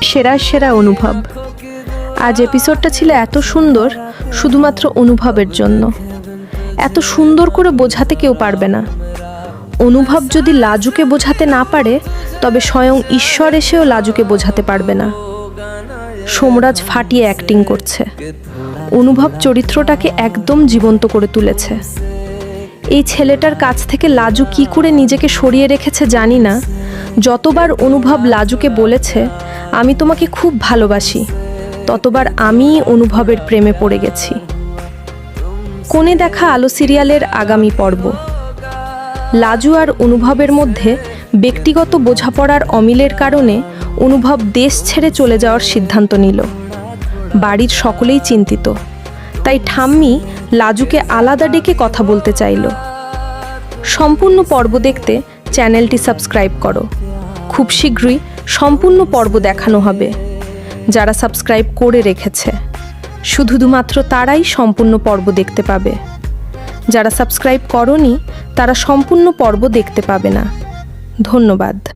সেরা সেরা অনুভব। আজ এপিসোডটা ছিল এত সুন্দর শুধুমাত্র অনুভবের জন্য। এত সুন্দর করে বোঝাতে কেউ পারবে না। অনুভব যদি লাজুকে বোঝাতে না পারে, তবে স্বয়ং ঈশ্বর এসেও লাজুকে বোঝাতে পারবে না। সোমরাজ ফাটিয়ে অ্যাক্টিং করছে। অনুভব চরিত্রটাকে একদম জীবন্ত করে তুলেছে। এই ছেলেটার কাছ থেকে লাজু কি করে নিজেকে সরিয়ে রেখেছে জানি না। যতবার অনুভব লাজুকে বলেছে আমি তোমাকে খুব ভালোবাসি, ততবার আমি অনুভবের প্রেমে পড়ে গেছি। কোণে দেখা আলো সিরিয়ালের আগামী পর্ব। লাজু আর অনুভবের মধ্যে ব্যক্তিগত বোঝাপড়ার অমিলের কারণে অনুভব দেশ ছেড়ে চলে যাওয়ার সিদ্ধান্ত নিল। বাড়ির সকলেই চিন্তিত, তাই ঠাম্মি লাজুকে আলাদা ডেকে কথা বলতে চাইল। সম্পূর্ণ পর্ব দেখতে চ্যানেলটি সাবস্ক্রাইব করো। খুব শীঘ্রই সম্পূর্ণ পর্ব দেখানো হবে। যারা সাবস্ক্রাইব করে রেখেছে শুধুমাত্র তারাই সম্পূর্ণ পর্ব দেখতে পাবে। যারা সাবস্ক্রাইব করোনি তারা সম্পূর্ণ পর্ব দেখতে পাবে না। ধন্যবাদ।